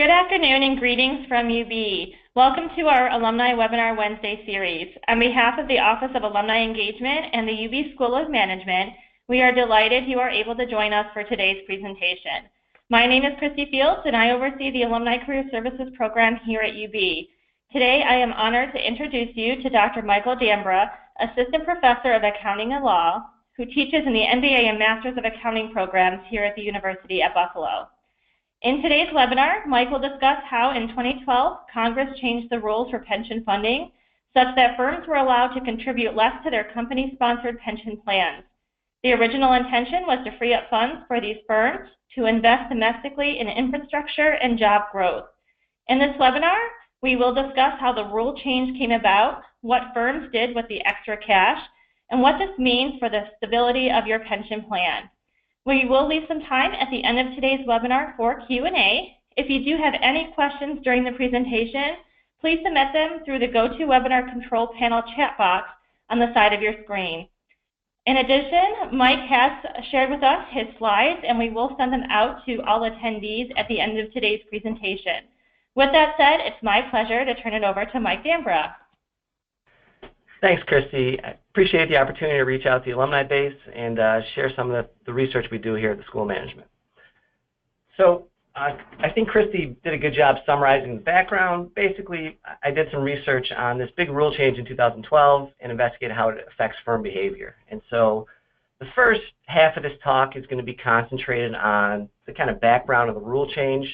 Good afternoon and greetings from UB. Welcome to our Alumni Webinar Wednesday series. On behalf of the Office of Alumni Engagement and the UB School of Management, we are delighted you are able to join us for today's presentation. My name is Christy Fields and I oversee the Alumni Career Services program here at UB. Today I am honored to introduce you to Dr. Michael Dambra, Assistant Professor of Accounting and Law, who teaches in the MBA and Masters of Accounting programs here at the University at Buffalo. In today's webinar, Mike will discuss how in 2012, Congress changed the rules for pension funding such that firms were allowed to contribute less to their company-sponsored pension plans. The original intention was to free up funds for these firms to invest domestically in infrastructure and job growth. In this webinar, we will discuss how the rule change came about, what firms did with the extra cash, and what this means for the stability of your pension plan. We will leave some time at the end of today's webinar for Q&A. If you do have any questions during the presentation, please submit them through the GoToWebinar control panel chat box on the side of your screen. In addition, Mike has shared with us his slides, and we will send them out to all attendees at the end of today's presentation. With that said, it's my pleasure to turn it over to Mike Dambra. Thanks, Christy. I appreciate the opportunity to reach out to the alumni base and share some of the research we do here at the School of Management. So I think Christy did a good job summarizing the background. Basically, I did some research on this big rule change in 2012 and investigated how it affects firm behavior. And so the first half of this talk is going to be concentrated on the kind of background of the rule change,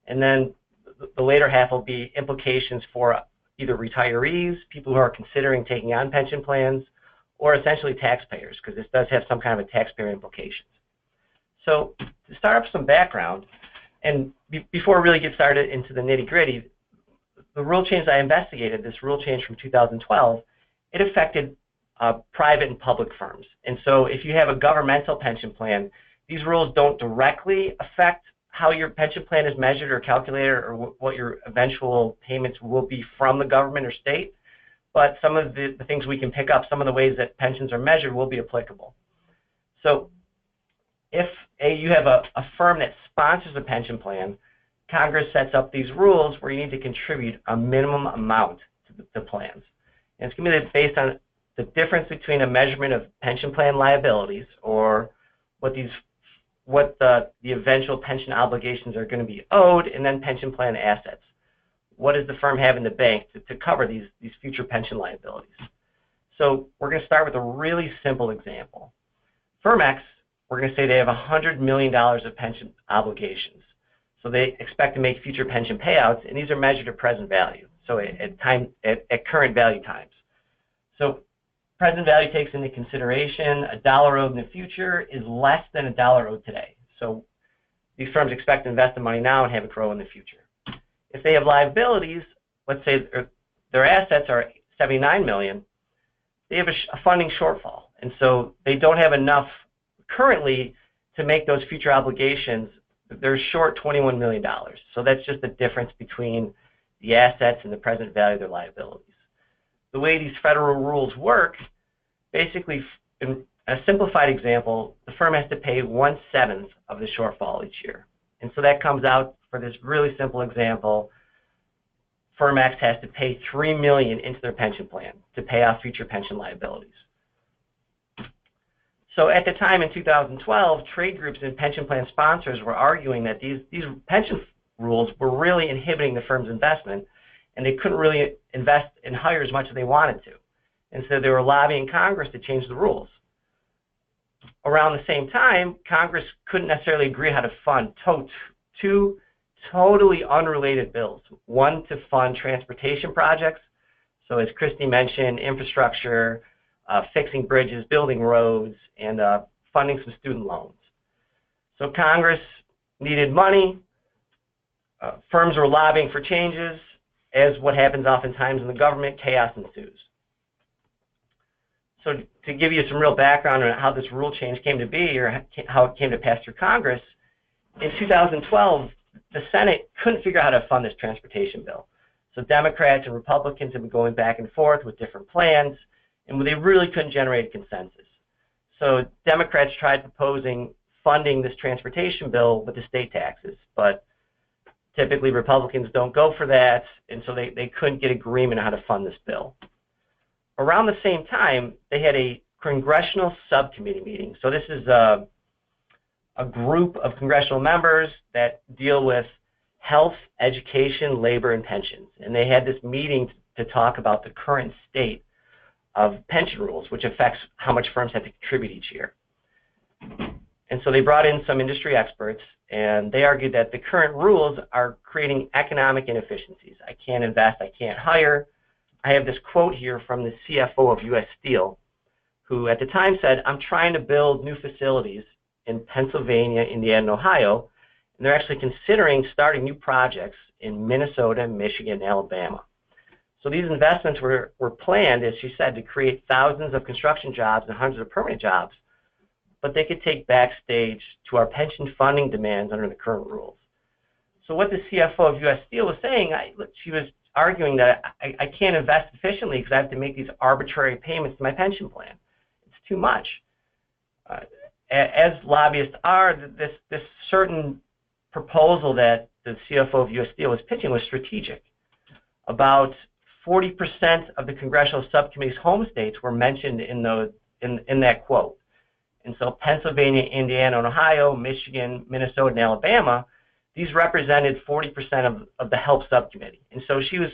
and then the later half will be implications for either retirees, people who are considering taking on pension plans, or essentially taxpayers, because this does have some kind of a taxpayer implications. So to start up some background, and before we really get started into the nitty-gritty, the rule change I investigated, this rule change from 2012, it affected private and public firms. And so if you have a governmental pension plan, these rules don't directly affect how your pension plan is measured or calculated or what your eventual payments will be from the government or state, but some of the things we can pick up, some of the ways that pensions are measured will be applicable. So if you have a firm that sponsors a pension plan, Congress sets up these rules where you need to contribute a minimum amount to the plans. And it's going to be based on the difference between a measurement of pension plan liabilities, or what the eventual pension obligations are going to be owed, and then pension plan assets. What does the firm have in the bank to cover these future pension liabilities? So we're going to start with a really simple example. Firm X, we're going to say they have $100 million of pension obligations. So they expect to make future pension payouts, and these are measured at present value, so at current value times. So present value takes into consideration a dollar owed in the future is less than a dollar owed today. So these firms expect to invest the money now and have it grow in the future. If they have liabilities, let's say their assets are $79 million, they have a funding shortfall. And so they don't have enough currently to make those future obligations. They're short $21 million. So that's just the difference between the assets and the present value of their liabilities. The way these federal rules work, basically, in a simplified example, the firm has to pay 1/7 of the shortfall each year. And so that comes out, for this really simple example, Firm X has to pay $3 million into their pension plan to pay off future pension liabilities. So at the time in 2012, trade groups and pension plan sponsors were arguing that these pension rules were really inhibiting the firm's investment, and they couldn't really invest and hire as much as they wanted to. And so they were lobbying Congress to change the rules. Around the same time, Congress couldn't necessarily agree how to fund two totally unrelated bills. One to fund transportation projects, so as Christy mentioned, infrastructure, fixing bridges, building roads, and funding some student loans. So Congress needed money. Firms were lobbying for changes. As what happens oftentimes in the government, chaos ensues. So to give you some real background on how this rule change came to be, or how it came to pass through Congress, in 2012, the Senate couldn't figure out how to fund this transportation bill. So Democrats and Republicans have been going back and forth with different plans, and they really couldn't generate a consensus. So Democrats tried proposing funding this transportation bill with the state taxes, but Typically, Republicans don't go for that, and so they couldn't get agreement on how to fund this bill. Around the same time, they had a congressional subcommittee meeting. So this is a group of congressional members that deal with health, education, labor, and pensions. And they had this meeting to talk about the current state of pension rules, which affects how much firms have to contribute each year. And so they brought in some industry experts, and they argued that the current rules are creating economic inefficiencies. I can't invest, I can't hire. I have this quote here from the CFO of US Steel, who at the time said, "I'm trying to build new facilities in Pennsylvania, Indiana, and Ohio, and they're actually considering starting new projects in Minnesota, Michigan, and Alabama." So these investments were planned, as she said, to create thousands of construction jobs and hundreds of permanent jobs, but they could take backstage to our pension funding demands under the current rules. So what the CFO of US Steel was saying, she was arguing that I can't invest efficiently because I have to make these arbitrary payments to my pension plan. It's too much. As lobbyists are, this certain proposal that the CFO of US Steel was pitching was strategic. About 40% of the congressional subcommittee's home states were mentioned in that quote. And so Pennsylvania, Indiana, and Ohio, Michigan, Minnesota, and Alabama, these represented 40% of the HELP subcommittee. And so she was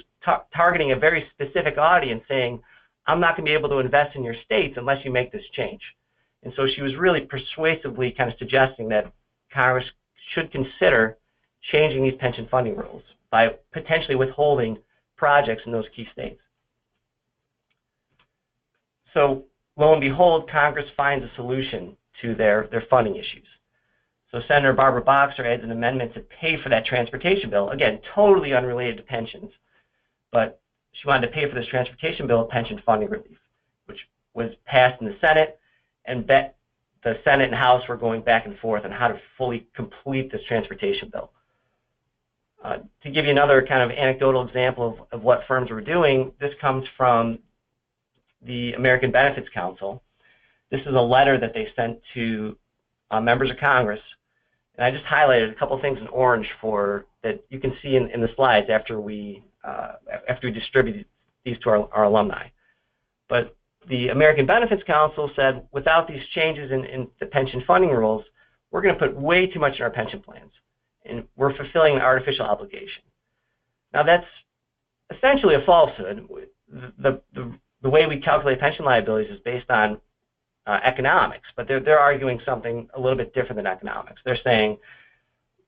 targeting a very specific audience, saying, I'm not going to be able to invest in your states unless you make this change. And so she was really persuasively kind of suggesting that Congress should consider changing these pension funding rules by potentially withholding projects in those key states. So lo and behold, Congress finds a solution to their funding issues. So Senator Barbara Boxer adds an amendment to pay for that transportation bill, again, totally unrelated to pensions, but she wanted to pay for this transportation bill of pension funding relief, which was passed in the Senate, and the Senate and House were going back and forth on how to fully complete this transportation bill. To give you another kind of anecdotal example of what firms were doing, this comes from the American Benefits Council. This is a letter that they sent to members of Congress, and I just highlighted a couple of things in orange that you can see in the slides after we distribute these to our alumni. But the American Benefits Council said, without these changes in the pension funding rules, we're going to put way too much in our pension plans, and we're fulfilling an artificial obligation. Now that's essentially a falsehood. The way we calculate pension liabilities is based on economics, but they're arguing something a little bit different than economics. They're saying,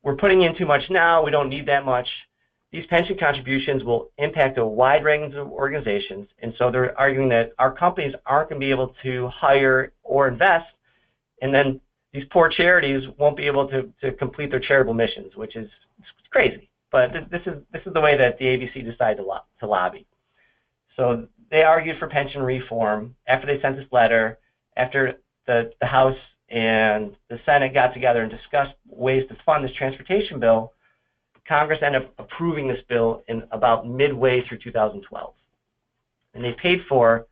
we're putting in too much now, we don't need that much. These pension contributions will impact a wide range of organizations, and so they're arguing that our companies aren't going to be able to hire or invest, and then these poor charities won't be able to complete their charitable missions, which is crazy. But this is the way that the ABC decided to lobby. So they argued for pension reform after they sent this letter, after the House and the Senate got together and discussed ways to fund this transportation bill. Congress ended up approving this bill in about midway through 2012. And they paid for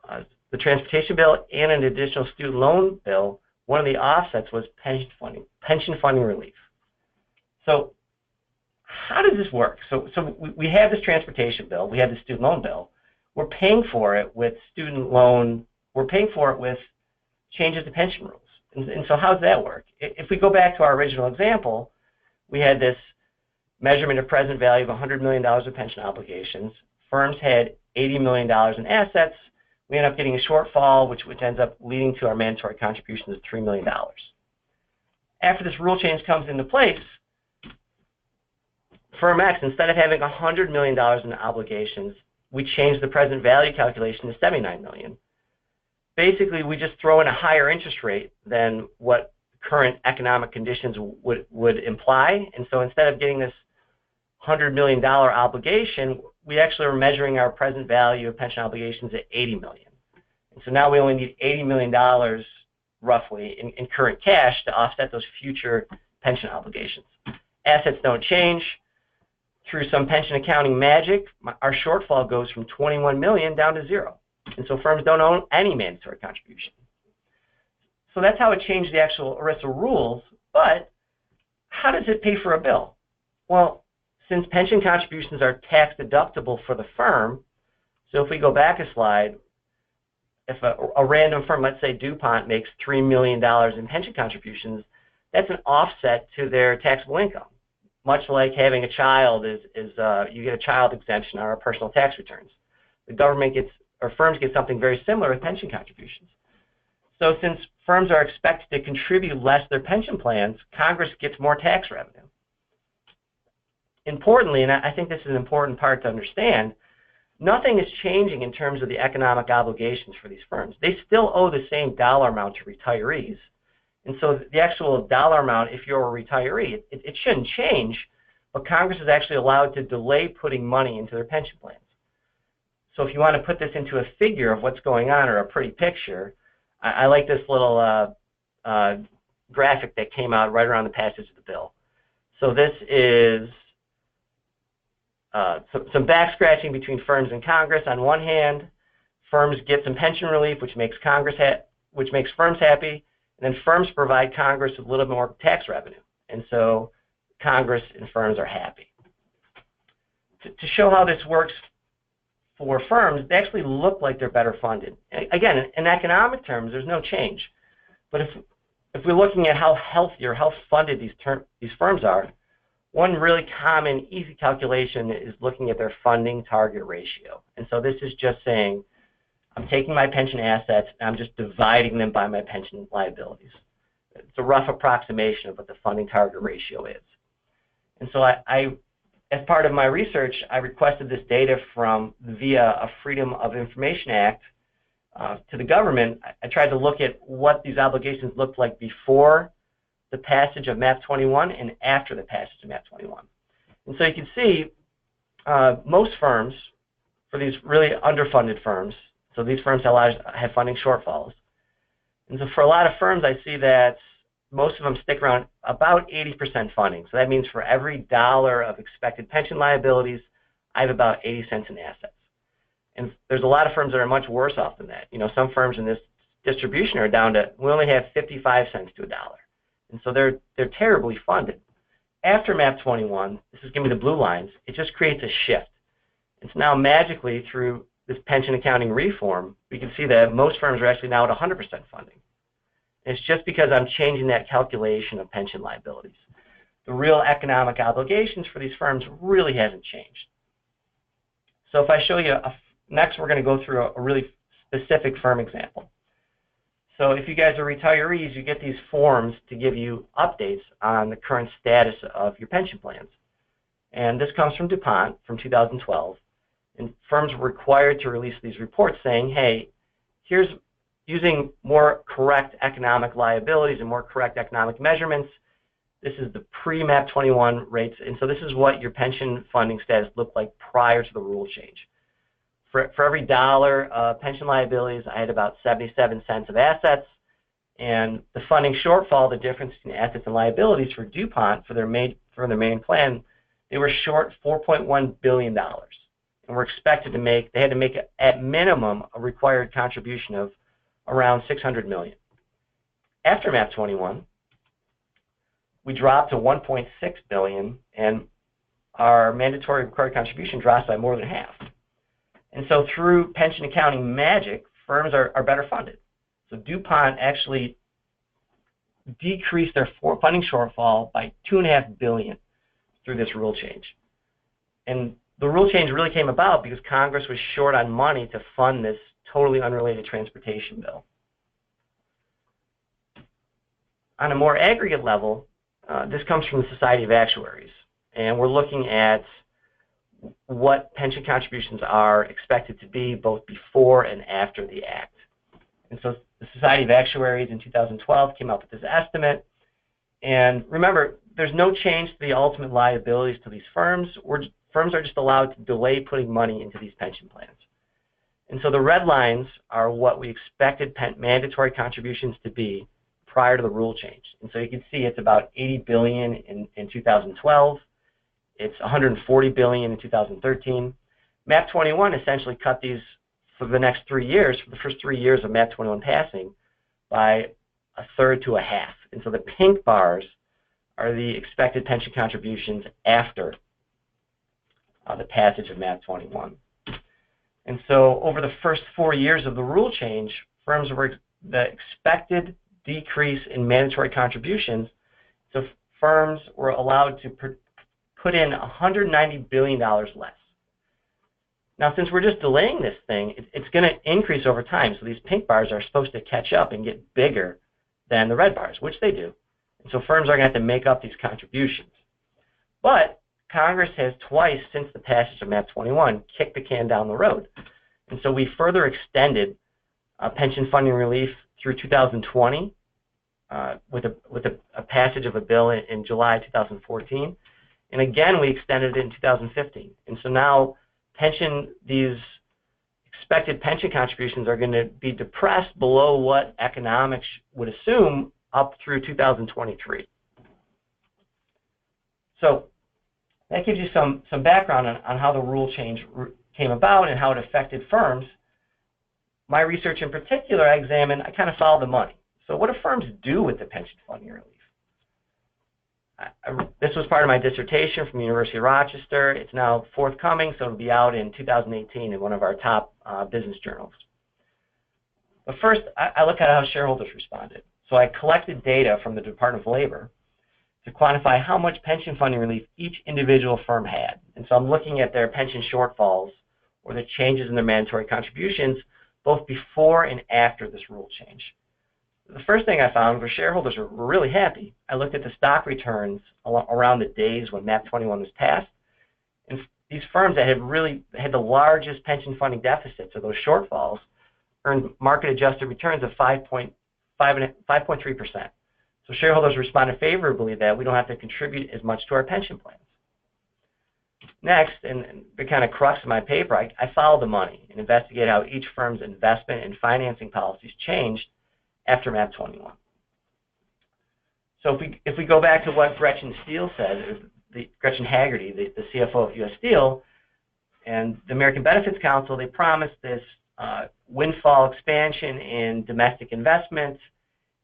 the transportation bill and an additional student loan bill. One of the offsets was pension funding relief. So how does this work? So we have this transportation bill, we have the student loan bill. We're paying for it with we're paying for it with changes to pension rules. And so how does that work? If we go back to our original example, we had this measurement of present value of $100 million of pension obligations. Firms had $80 million in assets. We end up getting a shortfall, which ends up leading to our mandatory contributions of $3 million. After this rule change comes into place, Firm X, instead of having $100 million in obligations, we change the present value calculation to $79 million. Basically, we just throw in a higher interest rate than what current economic conditions would imply. And so instead of getting this $100 million obligation, we actually are measuring our present value of pension obligations at $80 million. And so now we only need $80 million roughly in current cash to offset those future pension obligations. Assets don't change. Through some pension accounting magic, our shortfall goes from $21 million down to zero. And so firms don't own any mandatory contribution. So that's how it changed the actual ERISA rules, but how does it pay for a bill? Well, since pension contributions are tax deductible for the firm, so if we go back a slide, if a random firm, let's say DuPont, makes $3 million in pension contributions, that's an offset to their taxable income. Much like having a child you get a child exemption on our personal tax returns. The government gets, or firms get something very similar with pension contributions. So since firms are expected to contribute less to their pension plans, Congress gets more tax revenue. Importantly, and I think this is an important part to understand, nothing is changing in terms of the economic obligations for these firms. They still owe the same dollar amount to retirees. And so the actual dollar amount, if you're a retiree, it shouldn't change, but Congress is actually allowed to delay putting money into their pension plans. So if you want to put this into a figure of what's going on, or a pretty picture, I like this little graphic that came out right around the passage of the bill. So this is some back scratching between firms and Congress. On one hand, firms get some pension relief, which makes firms happy, and then firms provide Congress with a little bit more tax revenue, and so Congress and firms are happy. To show how this works for firms, they actually look like they're better funded. Again, in economic terms, there's no change, but if we're looking at how healthy or how funded these firms are, one really common, easy calculation is looking at their funding target ratio. And so this is just saying, I'm taking my pension assets and I'm just dividing them by my pension liabilities. It's a rough approximation of what the funding target ratio is. And so as part of my research, I requested this data via a Freedom of Information Act to the government. I tried to look at what these obligations looked like before the passage of MAP 21 and after the passage of MAP 21. And so you can see most firms, for these really underfunded firms, so these firms have funding shortfalls. And so for a lot of firms, I see that most of them stick around about 80% funding. So that means for every dollar of expected pension liabilities, I have about 80 cents in assets. And there's a lot of firms that are much worse off than that. You know, some firms in this distribution are down to, we only have 55 cents to a dollar. And so they're terribly funded. After MAP 21, this is giving me the blue lines, it just creates a shift. It's now magically through this pension accounting reform, we can see that most firms are actually now at 100% funding. And it's just because I'm changing that calculation of pension liabilities. The real economic obligations for these firms really hasn't changed. So if I show you, next we're going to go through a really specific firm example. So if you guys are retirees, you get these forms to give you updates on the current status of your pension plans. And this comes from DuPont from 2012. And firms were required to release these reports saying, hey, here's using more correct economic liabilities and more correct economic measurements. This is the pre-MAP 21 rates. And so this is what your pension funding status looked like prior to the rule change. For every dollar of pension liabilities, I had about 77 cents of assets. And the funding shortfall, the difference between assets and liabilities for DuPont for their main plan, they were short $4.1 billion. And were expected to make, they had to make at minimum a required contribution of around $600 million. After MAP 21, we dropped to $1.6 billion, and our mandatory required contribution drops by more than half. And so through pension accounting magic, firms are better funded. So DuPont actually decreased their funding shortfall by $2.5 billion through this rule change. And the rule change really came about because Congress was short on money to fund this totally unrelated transportation bill. On a more aggregate level, this comes from the Society of Actuaries, and we're looking at what pension contributions are expected to be both before and after the Act. And so the Society of Actuaries in 2012 came up with this estimate. And remember, there's no change to the ultimate liabilities to these firms. Firms are just allowed to delay putting money into these pension plans. And so the red lines are what we expected mandatory contributions to be prior to the rule change. And so you can see it's about $80 billion in 2012. It's $140 billion in 2013. MAP 21 essentially cut these for the next 3 years, for the first 3 years of MAP 21 passing, by a third to a half. And so the pink bars are the expected pension contributions after the passage of MAP 21. And so over the first 4 years of the rule change, the expected decrease in mandatory contributions, so firms were allowed to put in $190 billion less. Now, since we're just delaying this thing, it's going to increase over time. So these pink bars are supposed to catch up and get bigger than the red bars, which they do. And so firms are going to have to make up these contributions. But Congress has twice since the passage of MAP 21 kicked the can down the road. And so we further extended pension funding relief through 2020 with a passage of a bill in July 2014. And again, we extended it in 2015. And so now these expected pension contributions are going to be depressed below what economics would assume up through 2023. So that gives you some background on how the rule change came about and how it affected firms. My research in particular, I kind of followed the money. So what do firms do with the pension funding relief? This was part of my dissertation from the University of Rochester. It's now forthcoming, so it'll be out in 2018 in one of our top business journals. But first, I look at how shareholders responded. So I collected data from the Department of Labor to quantify how much pension funding relief each individual firm had. And so I'm looking at their pension shortfalls or the changes in their mandatory contributions both before and after this rule change. The first thing I found was shareholders were really happy. I looked at the stock returns around the days when MAP 21 was passed, and these firms that had the largest pension funding deficits, or those shortfalls, earned market-adjusted returns of 5.3%. So shareholders responded favorably that we don't have to contribute as much to our pension plans. Next, and the kind of crux of my paper, I followed the money and investigated how each firm's investment and financing policies changed after MAP 21. So if we go back to what Gretchen Steele said, Gretchen Haggerty, the CFO of US Steel, and the American Benefits Council, they promised this windfall expansion in domestic investment,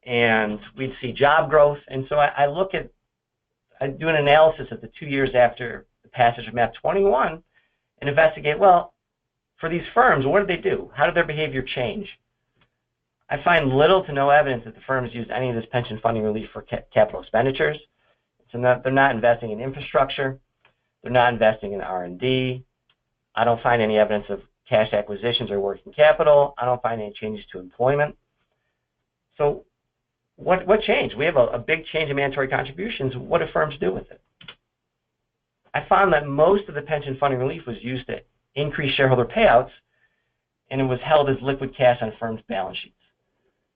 and we'd see job growth. And so I do an analysis of the 2 years after the passage of MAP 21 and investigate, well, for these firms, what did they do? How did their behavior change? I find little to no evidence that the firms used any of this pension funding relief for capital expenditures. So they're not investing in infrastructure. They're not investing in R&D. I don't find any evidence of cash acquisitions or working capital. I don't find any changes to employment. So what changed? We have a big change in mandatory contributions. What do firms do with it? I found that most of the pension funding relief was used to increase shareholder payouts, and it was held as liquid cash on firms' balance sheets.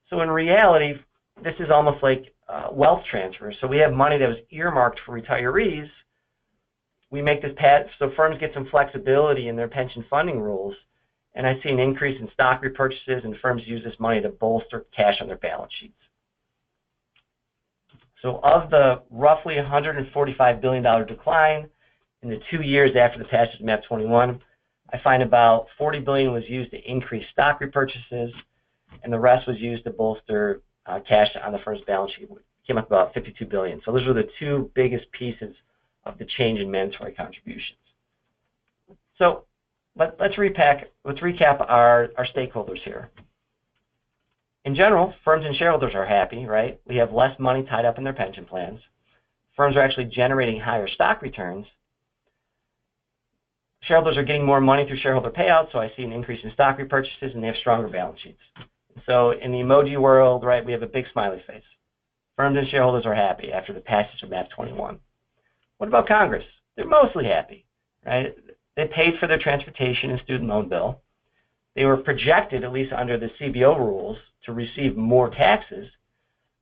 So in reality, this is almost like wealth transfer. So we have money that was earmarked for retirees. We make this so firms get some flexibility in their pension funding rules, and I see an increase in stock repurchases, and firms use this money to bolster cash on their balance sheets. So of the roughly $145 billion decline in the 2 years after the passage of MAP 21, I find about $40 billion was used to increase stock repurchases, and the rest was used to bolster cash on the firm's balance sheet. It came up about $52 billion. So those were the two biggest pieces of the change in mandatory contributions. So let's recap our stakeholders here. In general, firms and shareholders are happy, right? We have less money tied up in their pension plans. Firms are actually generating higher stock returns. Shareholders are getting more money through shareholder payouts, so I see an increase in stock repurchases, and they have stronger balance sheets. So in the emoji world, right, we have a big smiley face. Firms and shareholders are happy after the passage of MAP 21. What about Congress? They're mostly happy, right? They paid for their transportation and student loan bill. They were projected, at least under the CBO rules, to receive more taxes,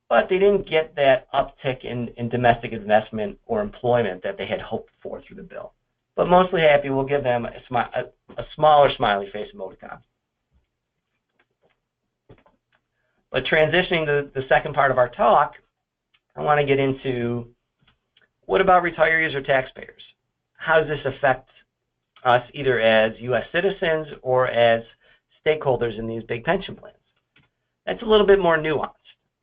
but they didn't get that uptick in domestic investment or employment that they had hoped for through the bill. But mostly happy, we'll give them a smaller smiley face emoticon. But transitioning to the second part of our talk, I want to get into what about retirees or taxpayers? How does this affect us either as U.S. citizens or as stakeholders in these big pension plans? That's a little bit more nuanced.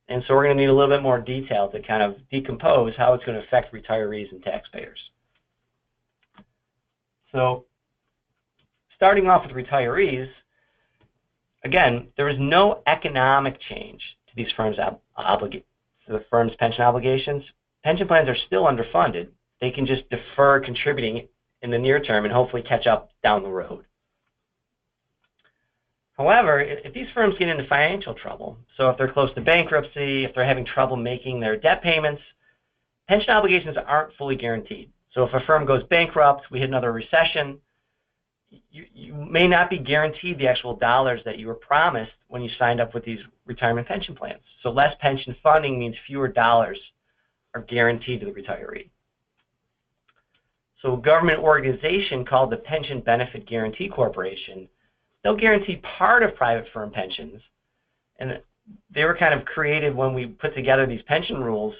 And so we're going to need a little bit more detail to kind of decompose how it's going to affect retirees and taxpayers. So starting off with retirees, again, there is no economic change to these firms' pension obligations. Pension plans are still underfunded. They can just defer contributing in the near term and hopefully catch up down the road. However, if these firms get into financial trouble, so if they're close to bankruptcy, if they're having trouble making their debt payments, pension obligations aren't fully guaranteed. So if a firm goes bankrupt, we hit another recession, you may not be guaranteed the actual dollars that you were promised when you signed up with these retirement pension plans. So less pension funding means fewer dollars are guaranteed to the retiree. So a government organization called the Pension Benefit Guaranty Corporation, they'll guarantee part of private firm pensions, and they were kind of created when we put together these pension rules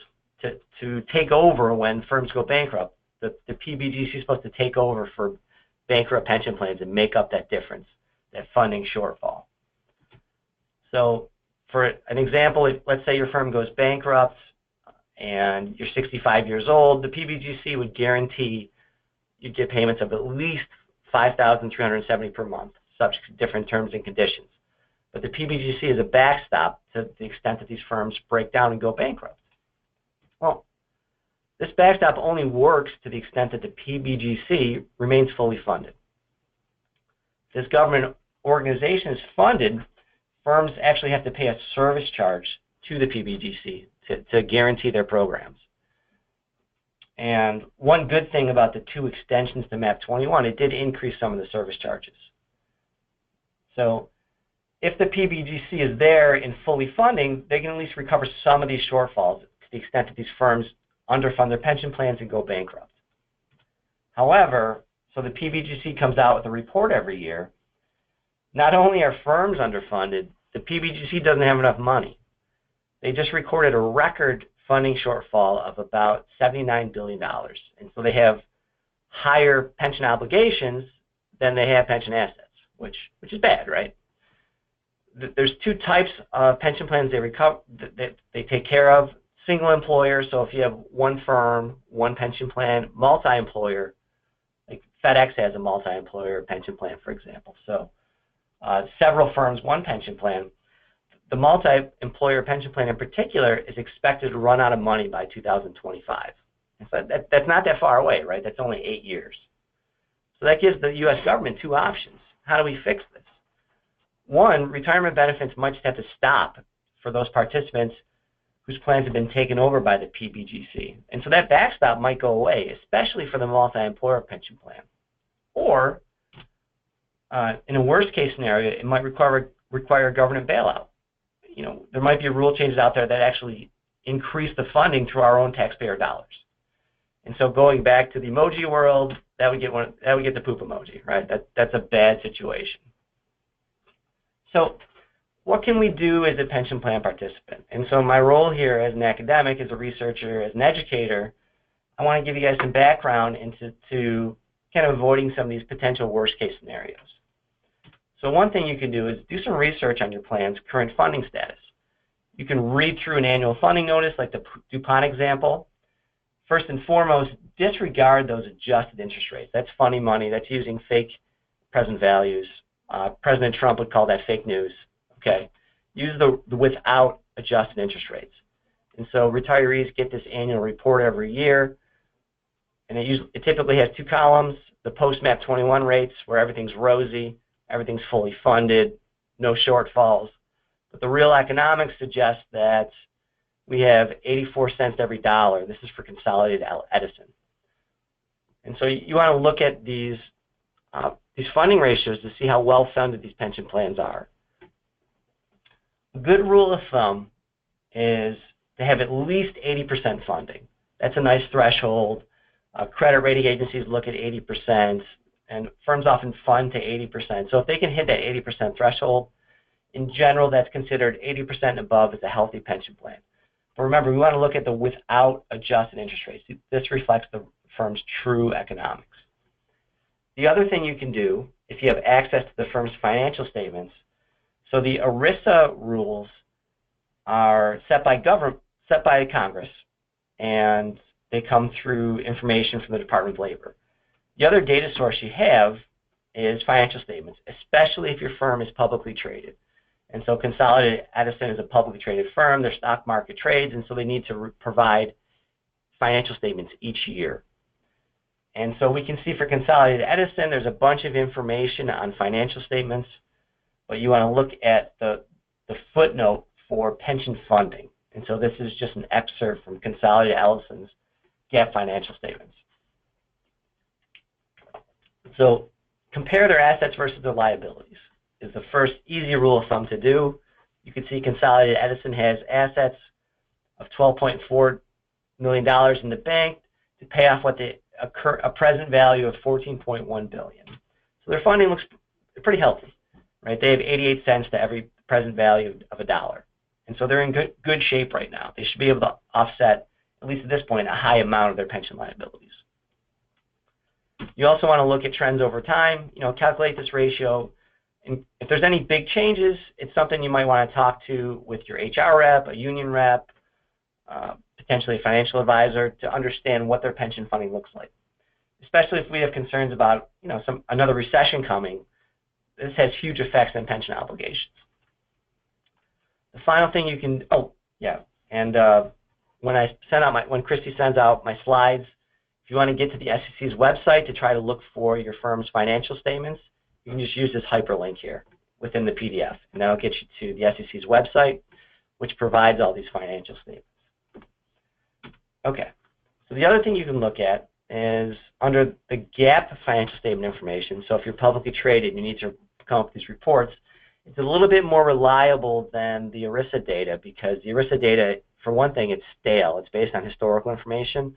to take over when firms go bankrupt. The PBGC is supposed to take over for bankrupt pension plans and make up that difference, that funding shortfall. So for an example, let's say your firm goes bankrupt and you're 65 years old, the PBGC would guarantee you'd get payments of at least $5,370 per month, subject to different terms and conditions. But the PBGC is a backstop to the extent that these firms break down and go bankrupt. Well, this backstop only works to the extent that the PBGC remains fully funded. If this government organization is funded, firms actually have to pay a service charge to the PBGC to guarantee their programs. And one good thing about the two extensions to MAP 21, it did increase some of the service charges. So if the PBGC is there in fully funding, they can at least recover some of these shortfalls to the extent that these firms underfund their pension plans and go bankrupt. However, so the PBGC comes out with a report every year. Not only are firms underfunded, the PBGC doesn't have enough money. They just recorded a record funding shortfall of about $79 billion. And so they have higher pension obligations than they have pension assets, which is bad, right? There's two types of pension plans they take care of. Single employer, so if you have one firm, one pension plan, multi-employer, like FedEx has a multi-employer pension plan, for example. So several firms, one pension plan. The multi-employer pension plan in particular is expected to run out of money by 2025. So that's not that far away, right? That's only 8 years. So that gives the U.S. government two options. How do we fix this? One, retirement benefits might just have to stop for those participants whose plans have been taken over by the PBGC. And so that backstop might go away, especially for the multi-employer pension plan. Or, in a worst-case scenario, it might require a government bailout. You know, there might be rule changes out there that actually increase the funding through our own taxpayer dollars. And so going back to the emoji world, that would get the poop emoji, right? That's a bad situation. So what can we do as a pension plan participant? And so my role here as an academic, as a researcher, as an educator, I want to give you guys some background into kind of avoiding some of these potential worst-case scenarios. So one thing you can do is do some research on your plan's current funding status. You can read through an annual funding notice like the DuPont example. First and foremost, disregard those adjusted interest rates. That's funny money. That's using fake present values. President Trump would call that fake news. Okay, use the without adjusted interest rates. And so retirees get this annual report every year, and it typically has two columns: the post-MAP 21 rates, where everything's rosy, everything's fully funded, no shortfalls. But the real economics suggest that we have 84 cents every dollar. This is for Consolidated Edison. And so you want to look at these funding ratios to see how well funded these pension plans are. A good rule of thumb is to have at least 80% funding. That's a nice threshold. Credit rating agencies look at 80%, and firms often fund to 80%. So if they can hit that 80% threshold, in general, that's considered 80% and above as a healthy pension plan. But remember, we want to look at the without adjusted interest rates. This reflects the firm's true economics. The other thing you can do, if you have access to the firm's financial statements, so the ERISA rules are set by Congress, and they come through information from the Department of Labor. The other data source you have is financial statements, especially if your firm is publicly traded. And so Consolidated Edison is a publicly traded firm. Their stock market trades, and so they need to provide financial statements each year. And so we can see for Consolidated Edison, there's a bunch of information on financial statements, but you want to look at the footnote for pension funding. And so this is just an excerpt from Consolidated Edison's GAAP financial statements. So compare their assets versus their liabilities is the first easy rule of thumb to do. You can see Consolidated Edison has assets of $12.4 million in the bank to pay off what a present value of $14.1 billion. So their funding looks pretty healthy, right? They have 88 cents to every present value of a dollar. And so they're in good shape right now. They should be able to offset, at least at this point, a high amount of their pension liabilities. You also want to look at trends over time, calculate this ratio. And if there's any big changes, it's something you might want to talk to with your HR rep, a union rep, potentially a financial advisor to understand what their pension funding looks like. Especially if we have concerns about, another recession coming, this has huge effects on pension obligations. The final thing you can, when Christy sends out my slides, if you want to get to the SEC's website to try to look for your firm's financial statements, you can just use this hyperlink here within the PDF, and that'll get you to the SEC's website, which provides all these financial statements. Okay, so the other thing you can look at is under the GAAP financial statement information. So if you're publicly traded, you need to come up with these reports. It's a little bit more reliable than the ERISA data because the ERISA data, for one thing, it's stale. It's based on historical information,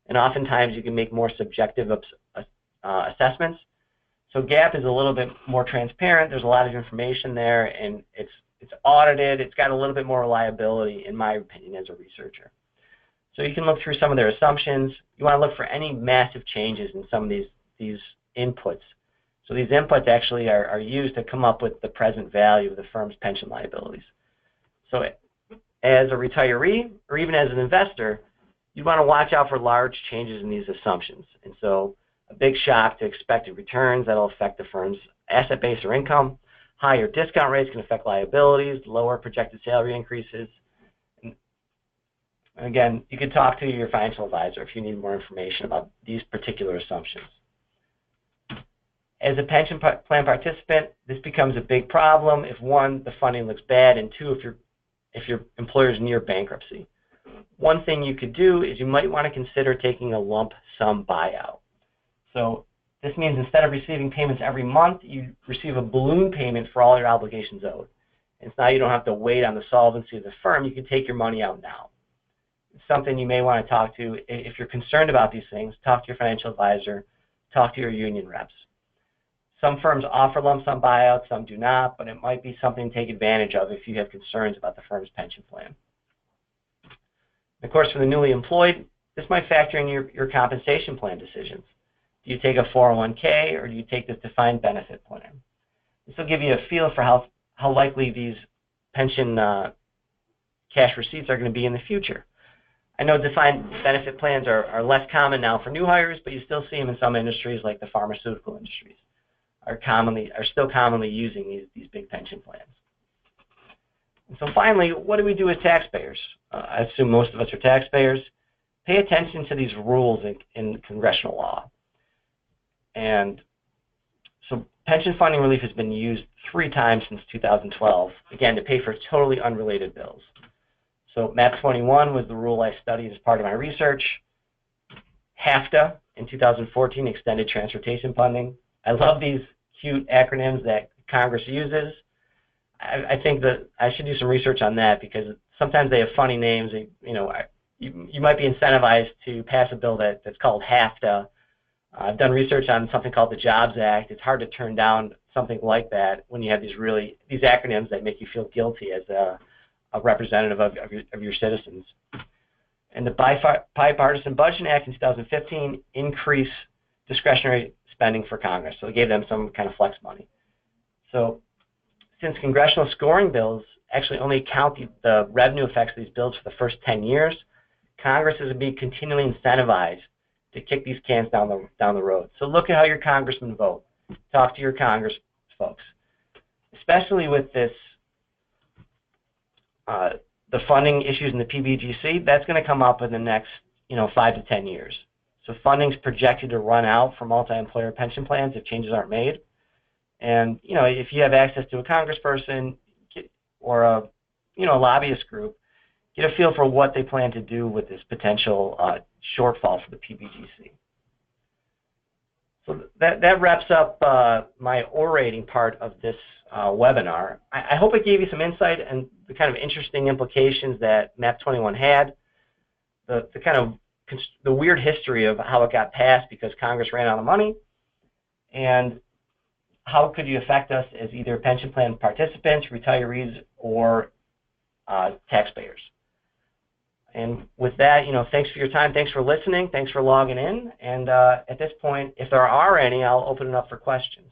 and oftentimes you can make more subjective assessments. So GAAP is a little bit more transparent. There's a lot of information there, and it's audited. It's got a little bit more reliability, in my opinion, as a researcher. So you can look through some of their assumptions. You want to look for any massive changes in some of these inputs. So these inputs actually are used to come up with the present value of the firm's pension liabilities. So as a retiree or even as an investor, you want to watch out for large changes in these assumptions. And so a big shock to expected returns that'll affect the firm's asset base or income. Higher discount rates can affect liabilities, lower projected salary increases. And again, you can talk to your financial advisor if you need more information about these particular assumptions. As a pension plan participant, this becomes a big problem if one, the funding looks bad, and two, if your employer is near bankruptcy. One thing you could do is you might want to consider taking a lump sum buyout. So this means instead of receiving payments every month, you receive a balloon payment for all your obligations owed. And so now you don't have to wait on the solvency of the firm. You can take your money out now. It's something you may want to talk to. If you're concerned about these things, talk to your financial advisor, talk to your union reps. Some firms offer lump sum buyouts, some do not, but it might be something to take advantage of if you have concerns about the firm's pension plan. Of course, for the newly employed, this might factor in your compensation plan decisions. Do you take a 401k or do you take this defined benefit plan? This will give you a feel for how likely these pension cash receipts are going to be in the future. I know defined benefit plans are less common now for new hires, but you still see them in some industries like the pharmaceutical industries are still commonly using these big pension plans. And so finally, what do we do as taxpayers? I assume most of us are taxpayers. Pay attention to these rules in congressional law. And so pension funding relief has been used 3 times since 2012, again, to pay for totally unrelated bills. So MAP 21 was the rule I studied as part of my research. hafta in 2014, extended transportation funding. I love these cute acronyms that Congress uses. I think that I should do some research on that because sometimes they have funny names. You might be incentivized to pass a bill that's called hafta. I've done research on something called the Jobs Act. It's hard to turn down something like that when you have these acronyms that make you feel guilty as a representative of your citizens. And the Bipartisan Budget Act in 2015 increased discretionary spending for Congress. So it gave them some kind of flex money. So since congressional scoring bills actually only count the revenue effects of these bills for the first 10 years, Congress is being continually incentivized to kick these cans down the road. So look at how your congressmen vote. Talk to your Congress folks, especially with this the funding issues in the PBGC. That's going to come up in the next 5 to 10 years. So funding's projected to run out for multi-employer pension plans if changes aren't made. And if you have access to a congressperson or a lobbyist group, get a feel for what they plan to do with this potential shortfall for the PBGC. So that wraps up my orating part of this webinar. I hope it gave you some insight and the kind of interesting implications that MAP 21 had, the kind of the weird history of how it got passed because Congress ran out of money, and how could you affect us as either pension plan participants, retirees, or taxpayers. And with that, thanks for your time, thanks for listening, thanks for logging in, and at this point, if there are any, I'll open it up for questions.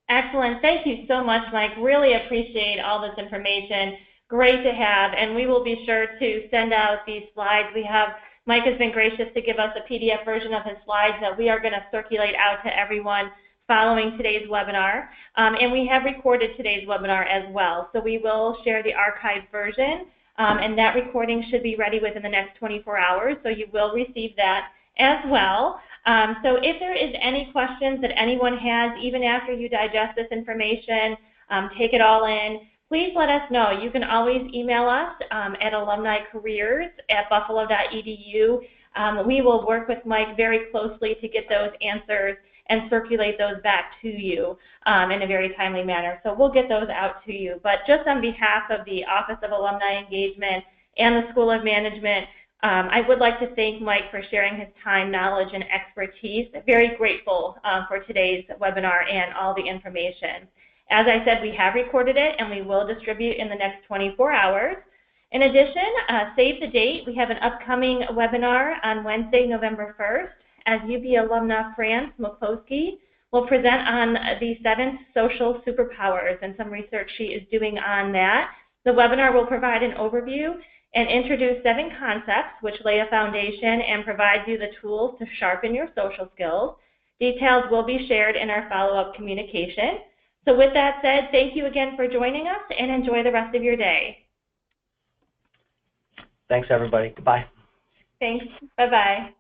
Excellent. Thank you so much, Mike. Really appreciate all this information. Great to have, and we will be sure to send out these slides. Mike has been gracious to give us a PDF version of his slides that we are going to circulate out to everyone following today's webinar. And we have recorded today's webinar as well. So we will share the archived version, and that recording should be ready within the next 24 hours. So you will receive that as well. So if there is any questions that anyone has, even after you digest this information, take it all in, please let us know. You can always email us at alumnicareers@buffalo.edu. We will work with Mike very closely to get those answers and circulate those back to you in a very timely manner. So we'll get those out to you. But just on behalf of the Office of Alumni Engagement and the School of Management, I would like to thank Mike for sharing his time, knowledge, and expertise. Very grateful for today's webinar and all the information. As I said, we have recorded it and we will distribute in the next 24 hours. In addition, save the date. We have an upcoming webinar on Wednesday, November 1st, as UB alumna France McCloskey will present on the 7th social superpowers and some research she is doing on that. The webinar will provide an overview and introduce 7 concepts which lay a foundation and provide you the tools to sharpen your social skills. Details will be shared in our follow-up communication. So with that said, thank you again for joining us and enjoy the rest of your day. Thanks, everybody. Goodbye. Thanks. Bye-bye.